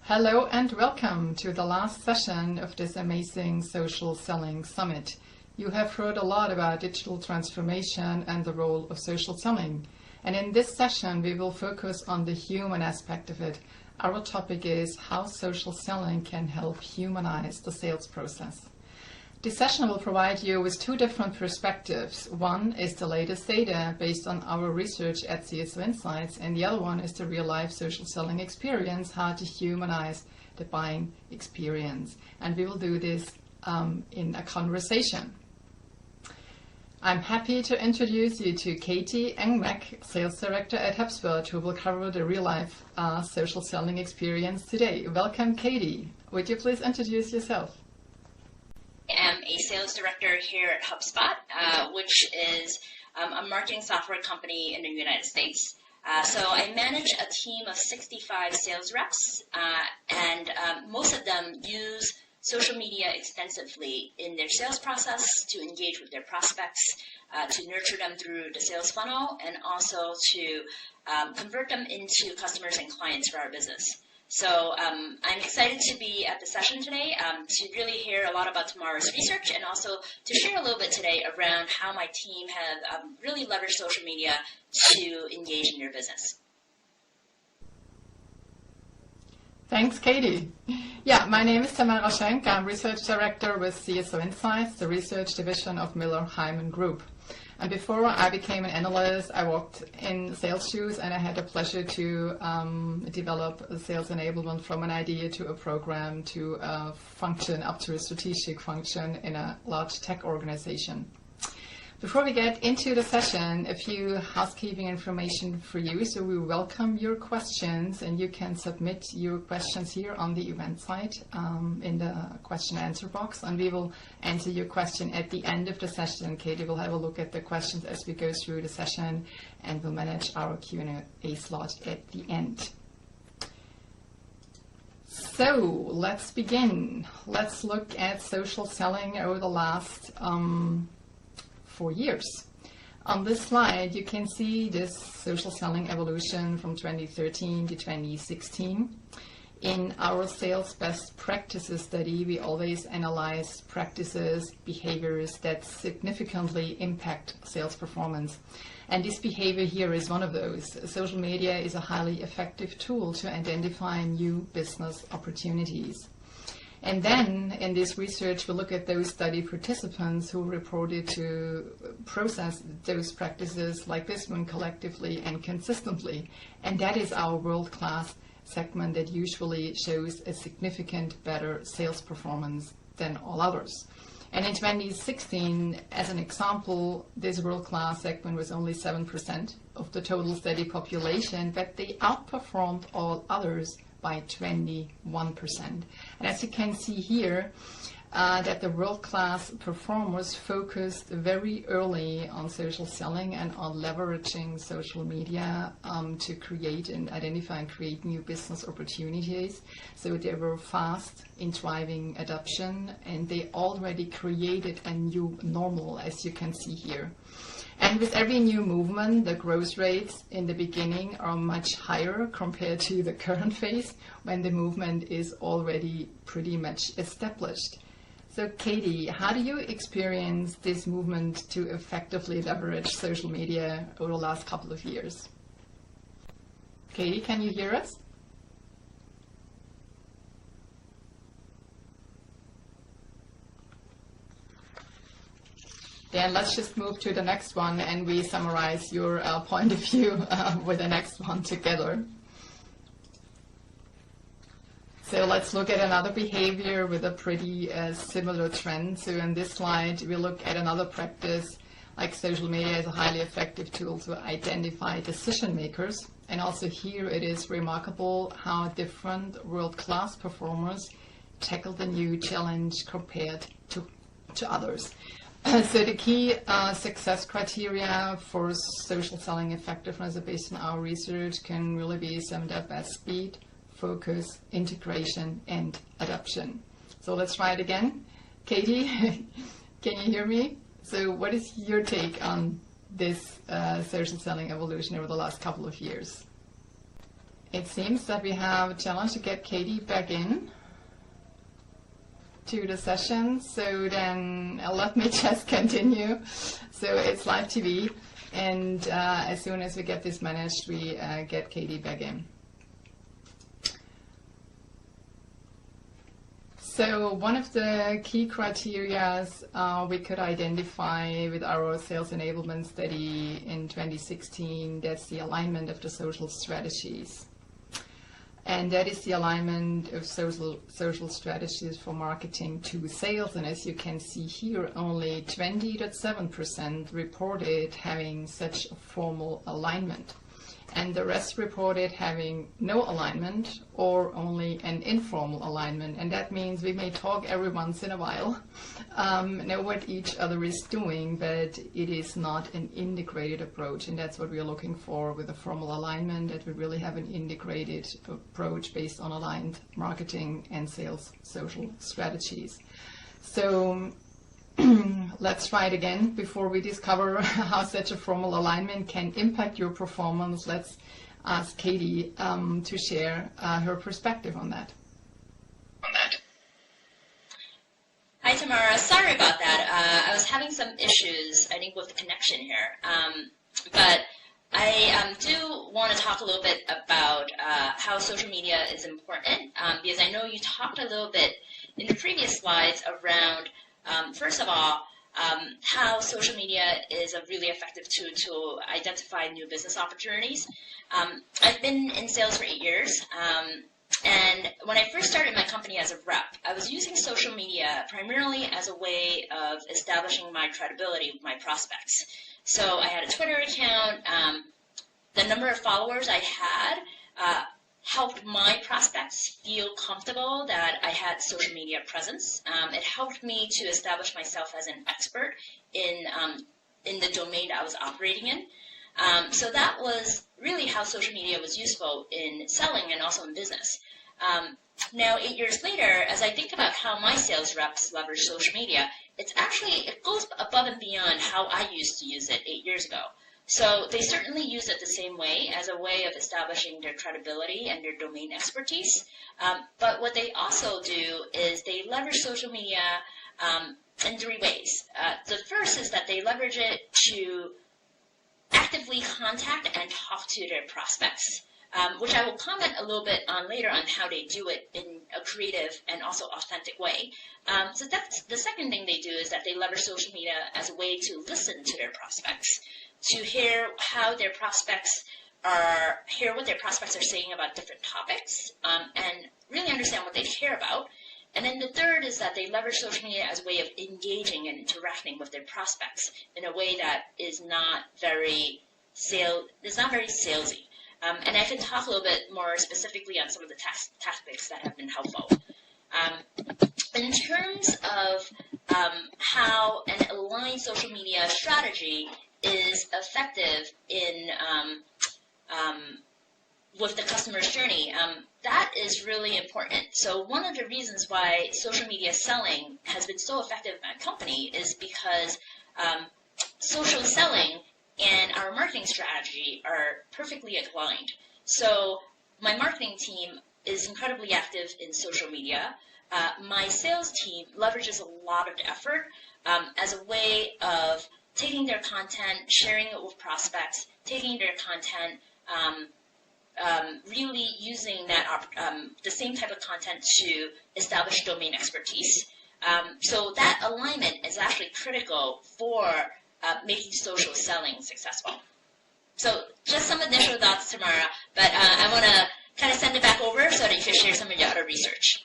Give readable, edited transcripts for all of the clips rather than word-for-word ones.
Hello and welcome to the last session of this amazing Social Selling Summit. You have heard a lot about digital transformation and the role of social selling. And in this session, we will focus on the human aspect of it. Our topic is how social selling can help humanize the sales process. This session will provide you with two different perspectives. One is the latest data based on our research at CSO Insights, and the other one is the real-life social selling experience, how to humanize the buying experience. And we will do this in a conversation. I'm happy to introduce you to Katie Engmack, Sales Director at HubSpot, who will cover the real-life social selling experience today. Welcome, Katie. Would you please introduce yourself? I am a sales director here at HubSpot, which is a marketing software company in the United States. So I manage a team of 65 sales reps, and most of them use social media extensively in their sales process to engage with their prospects, to nurture them through the sales funnel, and also to convert them into customers and clients for our business. So I'm excited to be at the session today to really hear a lot about tomorrow's research and also to share a little bit today around how my team have really leveraged social media to engage in your business. Thanks, Katie. Yeah, my name is Tamara Schenk. I'm Research Director with CSO Insights, the research division of Miller Heiman Group. And before I became an analyst, I walked in sales shoes, and I had the pleasure to develop sales enablement from an idea to a program to a function up to a strategic function in a large tech organization. Before we get into the session, a few housekeeping information for you. So we welcome your questions, and you can submit your questions here on the event site in the question and answer box, and we will answer your question at the end of the session. Katie will have a look at the questions as we go through the session, and we'll manage our Q&A slot at the end. So let's begin. Let's look at social selling over the last 4 years. On this slide, you can see this social selling evolution from 2013 to 2016. In our sales best practices study, we always analyze practices, behaviors that significantly impact sales performance. And this behavior here is one of those. Social media is a highly effective tool to identify new business opportunities. And then in this research, we look at those study participants who reported to process those practices like this one collectively and consistently. And that is our world-class segment that usually shows a significant better sales performance than all others. And in 2016, as an example, this world-class segment was only 7% of the total study population, but they outperformed all others by 21%. And as you can see here, that the world-class performers focused very early on social selling and on leveraging social media to create and identify and create new business opportunities. So they were fast in driving adoption, and they already created a new normal, as you can see here. And with every new movement, the growth rates in the beginning are much higher compared to the current phase when the movement is already pretty much established. So Katie, how do you experience this movement to effectively leverage social media over the last couple of years? Katie, can you hear us? Then let's just move to the next one, and we summarize your point of view with the next one together. So let's look at another behavior with a pretty similar trend. So in this slide, we look at another practice like social media is a highly effective tool to identify decision makers. And also here it is remarkable how different world-class performers tackle the new challenge compared to others. So the key success criteria for social selling effectiveness based on our research can really be summed up as speed, focus, integration, and adoption. So let's try it again. Katie, can you hear me? So what is your take on this social selling evolution over the last couple of years? It seems that we have a challenge to get Katie back in to the session. So then let me just continue. So it's live TV, and as soon as we get this managed, we get Katie back in. So one of the key criteria we could identify with our sales enablement study in 2016, that's the alignment of the social strategies. And that is the alignment of social strategies for marketing to sales. And as you can see here, only 20.7% reported having such a formal alignment. And the rest reported having no alignment or only an informal alignment. And that means we may talk every once in a while, know what each other is doing, but it is not an integrated approach. And that's what we are looking for with a formal alignment, that we really have an integrated approach based on aligned marketing and sales social strategies. So let's try it again. Before we discover how such a formal alignment can impact your performance, let's ask Katie to share her perspective on that. Hi, Tamara. Sorry about that. I was having some issues, I think, with the connection here. But I do want to talk a little bit about how social media is important, because I know you talked a little bit in the previous slides around first of all, how social media is a really effective tool to identify new business opportunities. I've been in sales for 8 years, and when I first started my company as a rep, I was using social media primarily as a way of establishing my credibility with my prospects. So I had a Twitter account. The number of followers I had helped my prospects feel comfortable that I had social media presence. It helped me to establish myself as an expert in the domain I was operating in. So that was really how social media was useful in selling and also in business. Now, 8 years later, as I think about how my sales reps leverage social media, it goes above and beyond how I used to use it 8 years ago. So they certainly use it the same way, as a way of establishing their credibility and their domain expertise. But what they also do is they leverage social media in 3 ways. The first is that they leverage it to actively contact and talk to their prospects, which I will comment a little bit on later on how they do it in a creative and also authentic way. So that's the second thing they do, is that they leverage social media as a way to listen to their prospects, to hear what their prospects are saying about different topics, and really understand what they care about. And then the third is that they leverage social media as a way of engaging and interacting with their prospects in a way that is not very salesy. And I can talk a little bit more specifically on some of the tactics that have been helpful. In terms of how an aligned social media strategy is effective in with the customer's journey, that is really important. So one of the reasons why social media selling has been so effective in my company is because social selling and our marketing strategy are perfectly aligned. So my marketing team is incredibly active in social media. My sales team leverages a lot of the effort as a way of taking their content, sharing it with prospects, taking their content, really using that the same type of content to establish domain expertise. So that alignment is actually critical for making social selling successful. So just some initial thoughts, Tamara, but I want to kind of send it back over so that you can share some of your other research.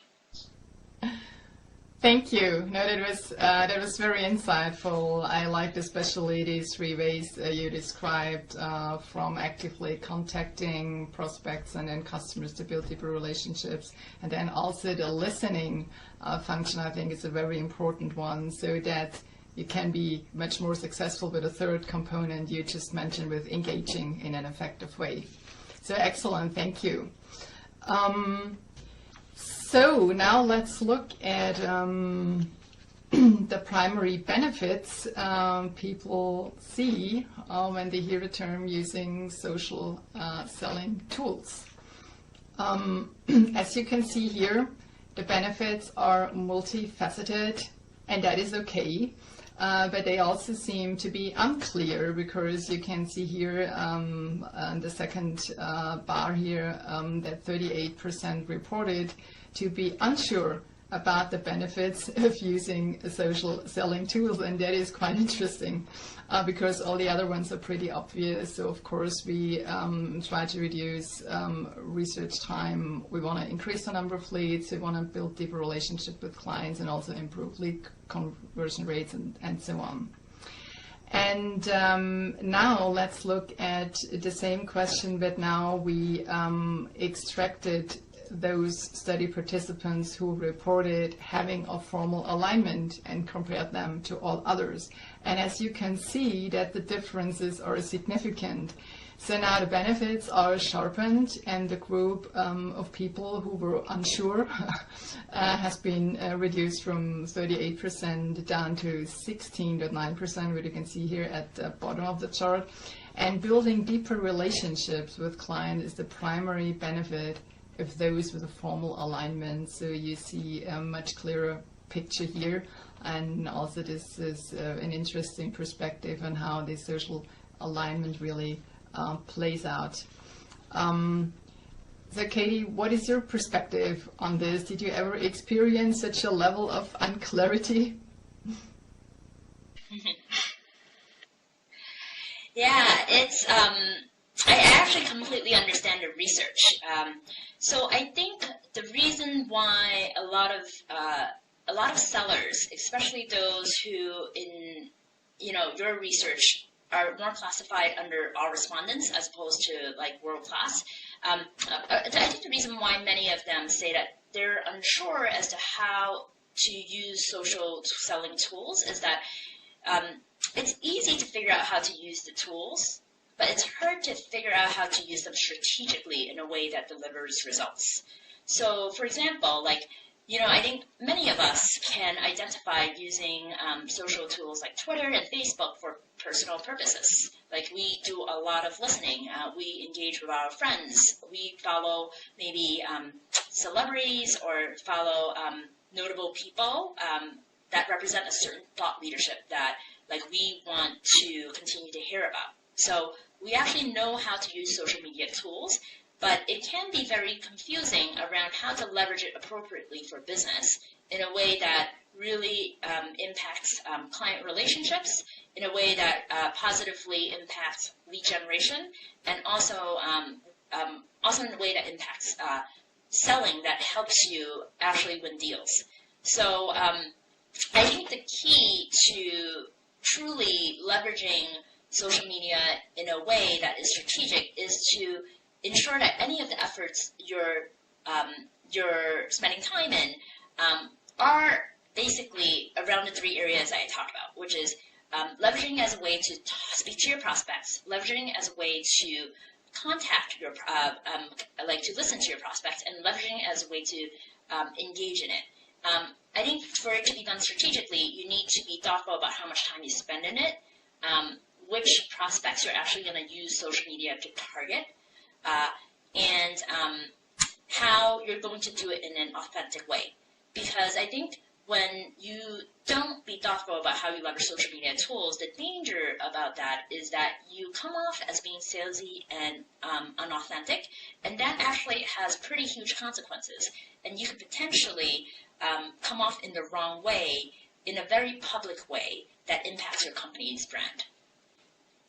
Thank you. No, that was very insightful. I liked especially these 3 ways you described, from actively contacting prospects and then customers to build deeper relationships, and then also the listening function. I think is a very important one, so that you can be much more successful with a third component you just mentioned, with engaging in an effective way. So excellent. Thank you. So now let's look at the primary benefits people see when they hear the term using social selling tools. As you can see here, the benefits are multifaceted, and that is okay. But they also seem to be unclear, because you can see here on the second bar here that 38% reported to be unsure about the benefits of using social selling tools, and that is quite interesting because all the other ones are pretty obvious. So of course we try to reduce research time. We want to increase the number of leads. We want to build deeper relationship with clients and also improve lead conversion rates and so on. And now let's look at the same question, but now we extracted those study participants who reported having a formal alignment and compared them to all others. And as you can see that the differences are significant. So now the benefits are sharpened, and the group of people who were unsure has been reduced from 38% down to 16.9%, which you can see here at the bottom of the chart. And building deeper relationships with clients is the primary benefit of those with a formal alignment. So you see a much clearer picture here, and also this is an interesting perspective on how the social alignment really plays out. So Katie, what is your perspective on this? Did you ever experience such a level of unclarity? Yeah, it's I actually completely understand the research. So I think the reason why a lot of sellers, especially those who in your research are more classified under all respondents as opposed to like world class. I think the reason why many of them say that they're unsure as to how to use social selling tools is that it's easy to figure out how to use the tools, but it's hard to figure out how to use them strategically in a way that delivers results. So, for example, I think many of us can identify using social tools like Twitter and Facebook for personal purposes. Like, we do a lot of listening. We engage with our friends. We follow maybe celebrities or follow notable people that represent a certain thought leadership that we want to continue to hear about. So we actually know how to use social media tools, but it can be very confusing around how to leverage it appropriately for business in a way that really impacts client relationships, in a way that positively impacts lead generation, and also in a way that impacts selling that helps you actually win deals. So I think the key to truly leveraging social media in a way that is strategic is to ensure that any of the efforts you're spending time in are basically around the three areas I talked about, which is leveraging as a way to speak to your prospects, leveraging as a way to contact your, to listen to your prospects, and leveraging as a way to engage in it. I think for it to be done strategically, you need to be thoughtful about how much time you spend in it, which prospects you're actually going to use social media to target, and how you're going to do it in an authentic way. Because I think when you don't be thoughtful about how you leverage social media tools, the danger about that is that you come off as being salesy and unauthentic, and that actually has pretty huge consequences. And you could potentially come off in the wrong way, in a very public way that impacts your company's brand.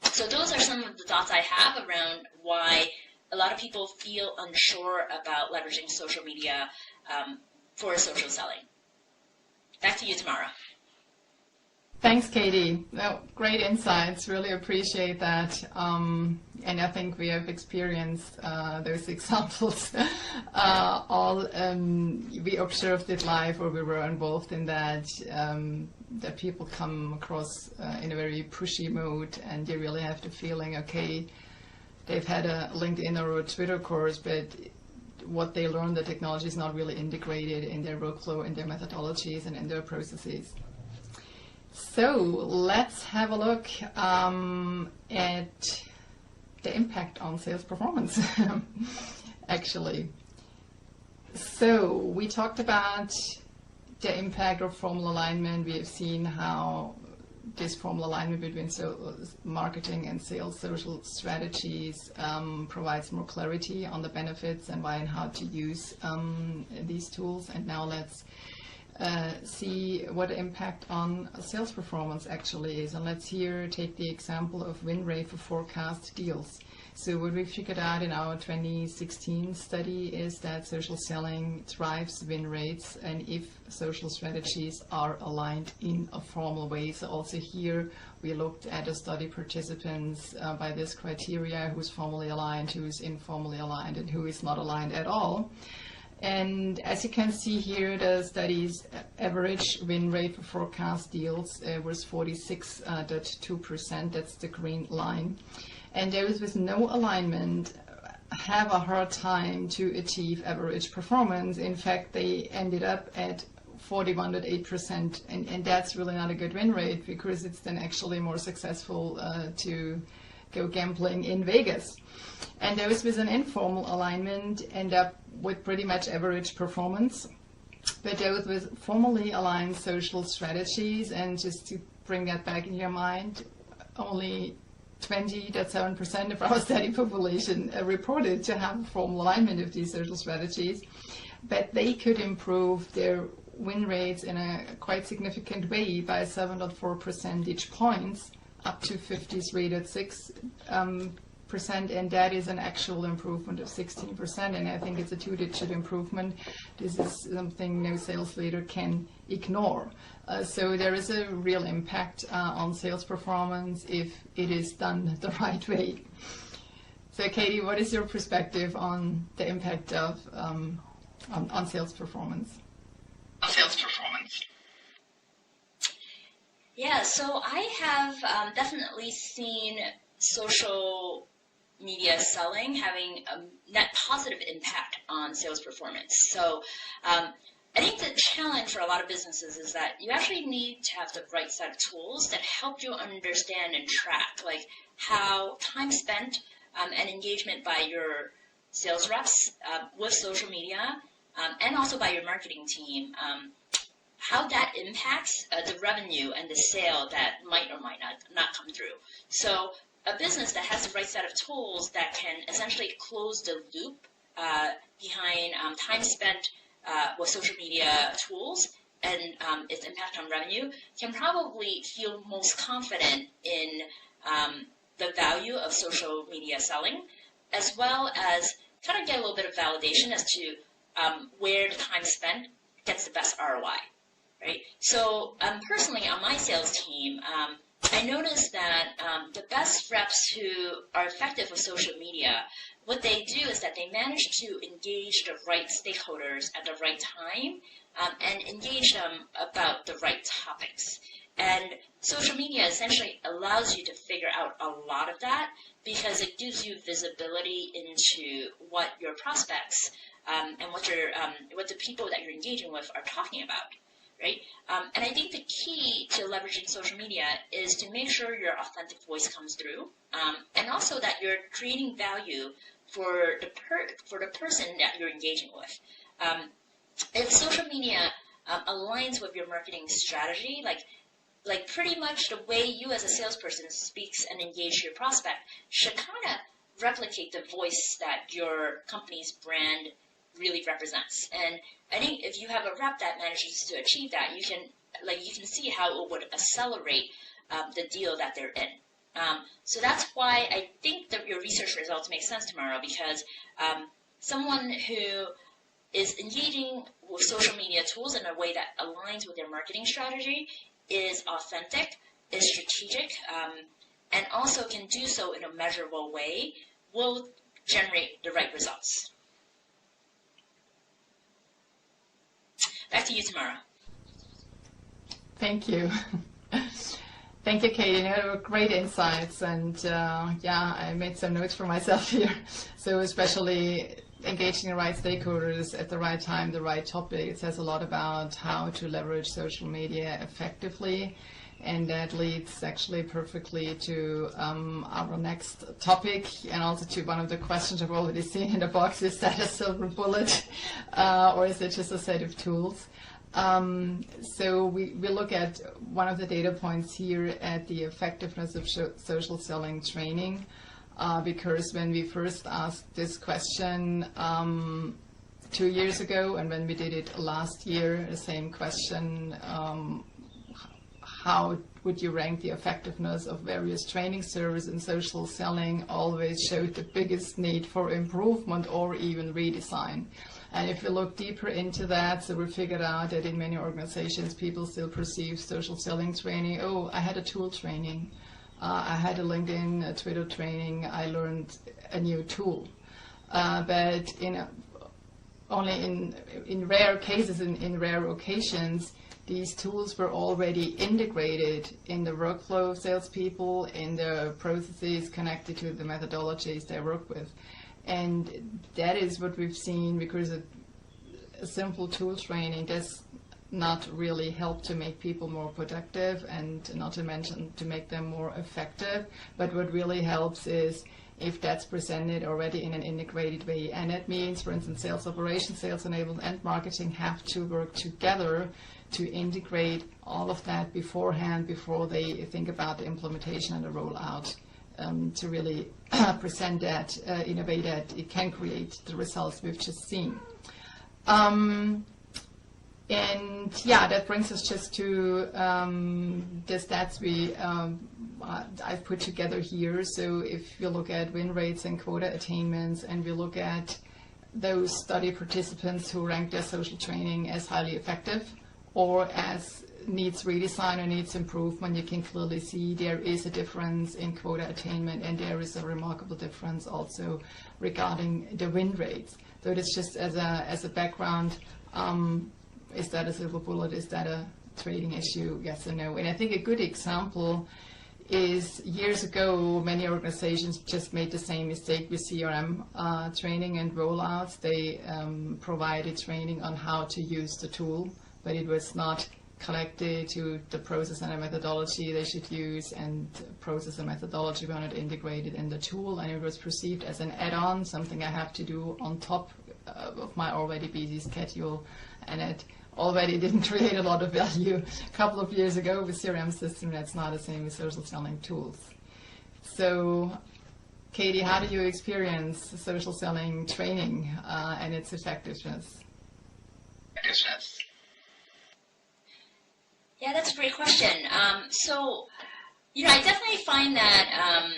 So those are some of the thoughts I have around why a lot of people feel unsure about leveraging social media for social selling. Back to you, Tamara. Thanks, Katie. No, great insights. Really appreciate that. And I think we have experienced those examples. We observed it live, or we were involved in that. That people come across in a very pushy mode, and you really have the feeling, okay, they've had a LinkedIn or a Twitter course, but what they learn, the technology is not really integrated in their workflow, in their methodologies, and in their processes. So let's have a look at the impact on sales performance, actually. So we talked about the impact of formal alignment. We have seen how this formal alignment between marketing and sales social strategies provides more clarity on the benefits and why and how to use these tools. And now let's see what the impact on sales performance actually is. And let's here take the example of win rate for forecast deals. So what we figured out in our 2016 study is that social selling drives win rates, and if social strategies are aligned in a formal way. So also here we looked at the study participants by this criteria: who's formally aligned, who's informally aligned, and who is not aligned at all. And as you can see here, the study's average win rate for forecast deals was 46.2%. That's the green line. And those with no alignment have a hard time to achieve average performance. In fact, they ended up at 41.8%, and that's really not a good win rate, because it's then actually more successful to go gambling in Vegas. And those with an informal alignment end up with pretty much average performance. But those with formally aligned social strategies, and just to bring that back in your mind, only 20.7% of our study population reported to have formal alignment of these social strategies, but they could improve their win rates in a quite significant way by 7.4 percentage points, up to 53.6%, and that is an actual improvement of 16%, and I think it's a two-digit improvement. This is something no sales leader can ignore. So there is a real impact on sales performance if it is done the right way. So Katie, what is your perspective on the impact of on sales performance? Yeah, so I have definitely seen social media selling having a net positive impact on sales performance. So I think the challenge for a lot of businesses is that you actually need to have the right set of tools that help you understand and track, like how time spent and engagement by your sales reps with social media and also by your marketing team, how that impacts the revenue and the sale that might or might not come through. So a business that has the right set of tools that can essentially close the loop behind time spent with social media tools and its impact on revenue can probably feel most confident in the value of social media selling, as well as kind of get a little bit of validation as to where the time spent gets the best ROI, right? So personally on my sales team, I noticed that the best reps who are effective with social media, what they do is that they manage to engage the right stakeholders at the right time and engage them about the right topics. And social media essentially allows you to figure out a lot of that because it gives you visibility into what your prospects and what the people that you're engaging with are talking about. Right? And I think the key to leveraging social media is to make sure your authentic voice comes through, and also that you're creating value for the person that you're engaging with. If social media aligns with your marketing strategy, like pretty much the way you as a salesperson speaks and engage your prospect should kind of replicate the voice that your company's brand really represents. And I think if you have a rep that manages to achieve that, you can see how it would accelerate the deal that they're in. So that's why I think that your research results make sense tomorrow, because someone who is engaging with social media tools in a way that aligns with their marketing strategy is authentic, is strategic, and also can do so in a measurable way, will generate the right results. Back to you, Tamara. Thank you. Thank you, Katie. You were great insights, and I made some notes for myself here. So especially engaging the right stakeholders at the right time, the right topic. It says a lot about how to leverage social media effectively. And that leads actually perfectly to our next topic, and also to one of the questions I've already seen in the box. Is that a silver bullet, or is it just a set of tools? So we look at one of the data points here at the effectiveness of social selling training, because when we first asked this question 2 years ago, and when we did it last year, the same question, how would you rank the effectiveness of various training services in social selling, always showed the biggest need for improvement or even redesign. And if you look deeper into that, so we figured out that in many organizations, people still perceive social selling training, oh, I had a tool training, I had a LinkedIn, a Twitter training, I learned a new tool. But only in rare cases, in rare occasions, these tools were already integrated in the workflow of salespeople, in the processes connected to the methodologies they work with. And that is what we've seen, because a simple tool training does not really help to make people more productive, and not to mention to make them more effective. But what really helps is if that's presented already in an integrated way. And that means, for instance, sales operations, sales enablement, and marketing have to work together to integrate all of that beforehand, before they think about the implementation and the rollout, to really present that in a way that it can create the results we've just seen. And yeah, that brings us just to the stats I've put together here. So if you look at win rates and quota attainments, and we look at those study participants who rank their social training as highly effective or as needs redesign or needs improvement, you can clearly see there is a difference in quota attainment, and there is a remarkable difference also regarding the win rates. So it's just as a background, is that a silver bullet? Is that a trading issue? Yes or no? And I think a good example is years ago, many organizations just made the same mistake with CRM training and rollouts. They provided training on how to use the tool, but it was not connected to the process and the methodology they should use, and process and methodology were not integrated in the tool, and it was perceived as an add-on, something I have to do on top of my already busy schedule, and it already didn't create a lot of value. A couple of years ago with CRM system, that's not the same with social selling tools. So, Katie, how do you experience social selling training and its effectiveness? Yeah, that's a great question. So, I definitely find that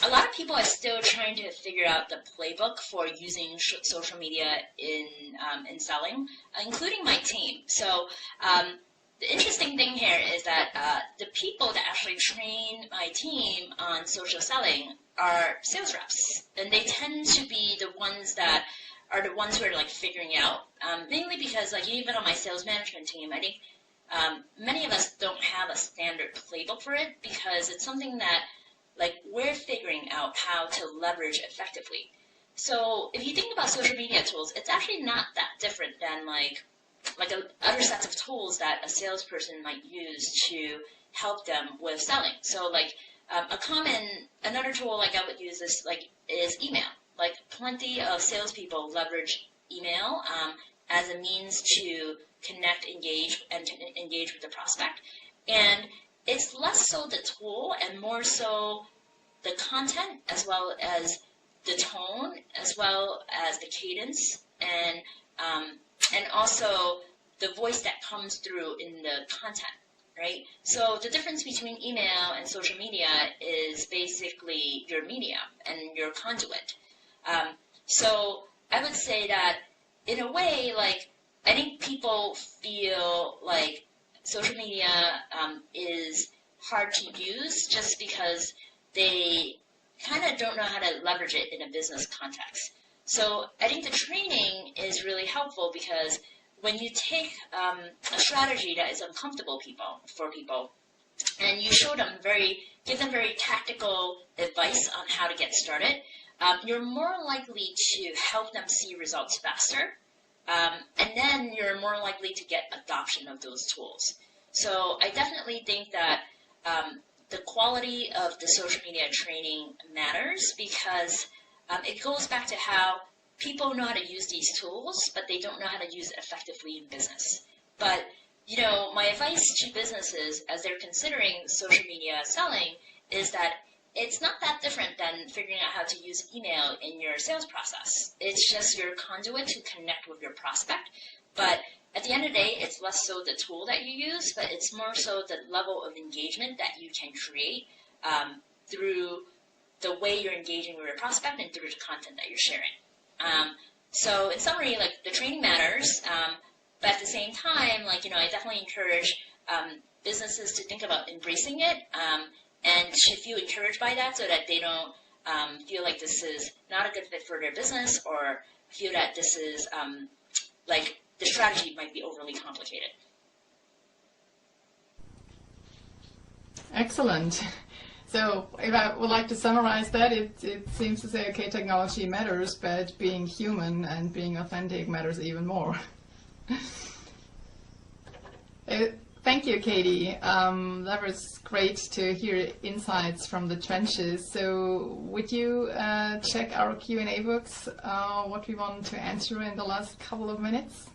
a lot of people are still trying to figure out the playbook for using social media in selling, including my team. So the interesting thing here is that the people that actually train my team on social selling are sales reps, and they tend to be the ones that are the ones who are like figuring out, mainly because like even on my sales management team, I think many of us don't have a standard playbook for it, because it's something that like we're figuring out how to leverage effectively. So if you think about social media tools, it's actually not that different than like other sets of tools that a salesperson might use to help them with selling. So like another tool like I would use is email. Like plenty of salespeople leverage email as a means to connect, engage with the prospect. And it's less so the tool and more so the content, as well as the tone, as well as the cadence, and also the voice that comes through in the content, right? So the difference between email and social media is basically your medium and your conduit. So I would say that in a way, like I think people feel like social media is hard to use just because they kind of don't know how to leverage it in a business context. So I think the training is really helpful, because when you take a strategy that is uncomfortable for people, and you give them very tactical advice on how to get started, you're more likely to help them see results faster, and then you're more likely to get adoption of those tools. So I definitely think that the quality of the social media training matters because it goes back to how people know how to use these tools, but they don't know how to use it effectively in business. But, my advice to businesses as they're considering social media selling is that it's not that different than figuring out how to use email in your sales process. It's just your conduit to connect with your prospect. But at the end of the day, it's less so the tool that you use, but it's more so the level of engagement that you can create through the way you're engaging with your prospect and through the content that you're sharing. So in summary, the training matters, but at the same time, I definitely encourage businesses to think about embracing it and should feel encouraged by that so that they don't feel like this is not a good fit for their business or feel that this is the strategy might be overly complicated. Excellent. So if I would like to summarize that, it seems to say, okay, technology matters, but being human and being authentic matters even more. Thank you, Katie. That was great to hear insights from the trenches. So would you check our Q&A books, what we want to answer in the last couple of minutes?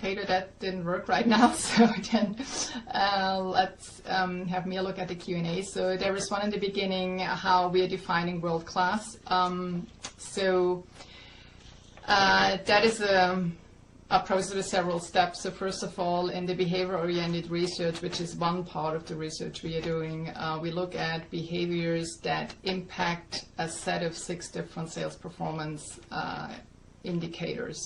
Okay, that didn't work right now, so then let's have me a look at the Q&A. So there was one in the beginning, how we are defining world-class. That is a process with several steps. So first of all, in the behavior-oriented research, which is one part of the research we are doing, we look at behaviors that impact a set of 6 different sales performance indicators.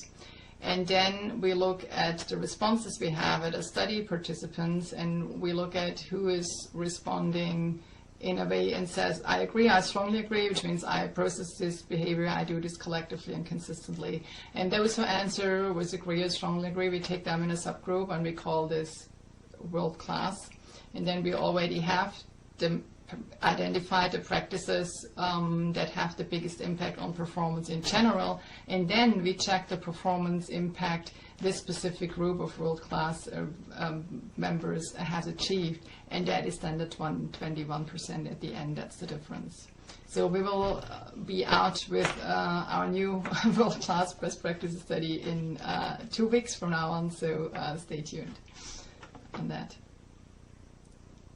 And then we look at the responses we have at a study participants, and we look at who is responding in a way and says, I agree, I strongly agree, which means I process this behavior, I do this collectively and consistently. And those who answer with agree or strongly agree, we take them in a subgroup and we call this world class. And then we already have identify the practices that have the biggest impact on performance in general, and then we check the performance impact this specific group of world-class members has achieved, and that is then the 21% at the end. That's the difference. So we will be out with our new world-class best practices study in 2 weeks from now on, so stay tuned on that.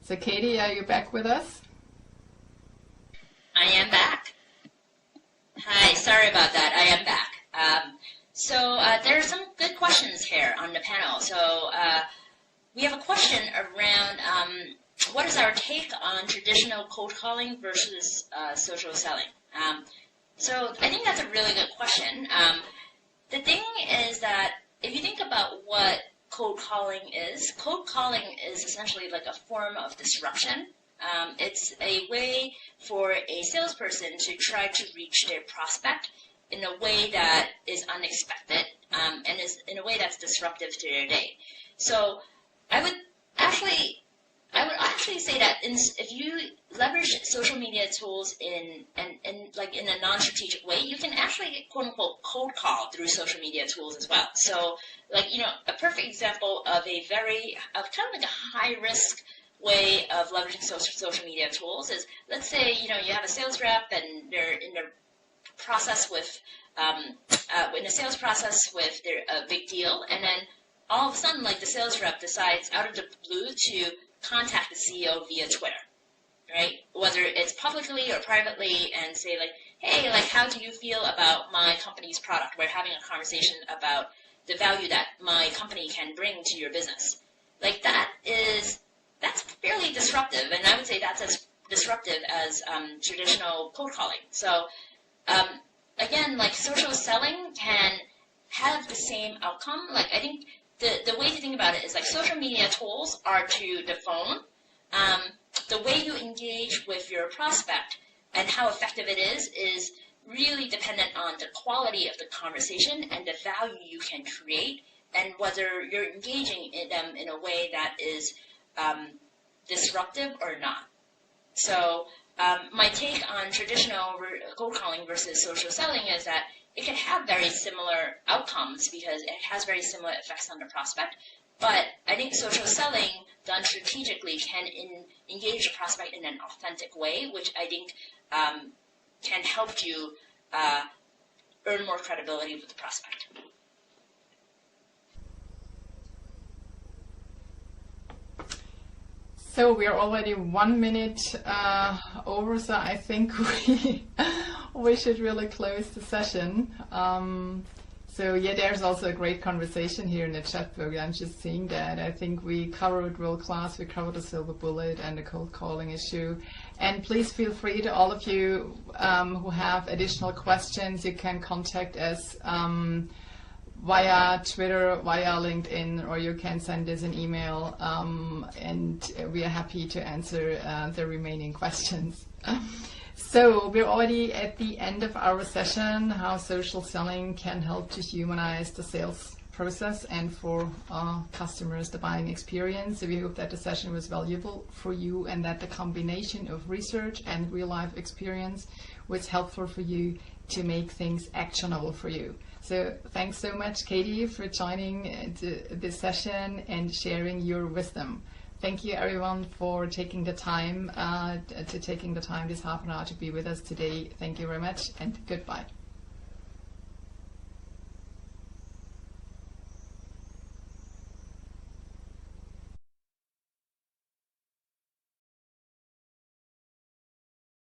So Katie, are you back with us? I am back. Hi, sorry about that. I am back. So there are some good questions here on the panel. So we have a question around what is our take on traditional cold calling versus social selling? So I think that's a really good question. The thing is that if you think about what cold calling is essentially like a form of disruption. It's a way for a salesperson to try to reach their prospect in a way that is unexpected and is in a way that's disruptive to their day. So I would actually say that if you leverage social media tools in a non-strategic way, you can actually quote unquote cold call through social media tools as well. So a perfect example of kind of like a high risk way of leveraging social media tools is, let's say you have a sales rep and they're in the process with in a sales process with a big deal, and then all of a sudden the sales rep decides out of the blue to contact the CEO via Twitter, right? Whether it's publicly or privately, and say hey, how do you feel about my company's product? We're having a conversation about the value that my company can bring to your business. That's fairly disruptive, and I would say that's as disruptive as traditional cold calling. So again, social selling can have the same outcome. I think the way to think about it is social media tools are to the phone. The way you engage with your prospect and how effective it is really dependent on the quality of the conversation and the value you can create, and whether you're engaging in them in a way that is disruptive or not. So my take on traditional cold calling versus social selling is that it can have very similar outcomes because it has very similar effects on the prospect. But I think social selling done strategically can engage the prospect in an authentic way, which I think can help you earn more credibility with the prospect. So we are already 1 minute over, so I think we should really close the session. So yeah, there's also a great conversation here in the chat book. I'm just seeing that. I think we covered world class, we covered the silver bullet and the cold calling issue. And please feel free to all of you who have additional questions, you can contact us via Twitter, via LinkedIn, or you can send us an email, and we are happy to answer the remaining questions. So we're already at the end of our session, how social selling can help to humanize the sales process and for customers the buying experience. So we hope that the session was valuable for you and that the combination of research and real life experience was helpful for you to make things actionable for you. So thanks so much, Katie, for joining this session and sharing your wisdom. Thank you, everyone, for taking the time this half an hour to be with us today. Thank you very much, and goodbye.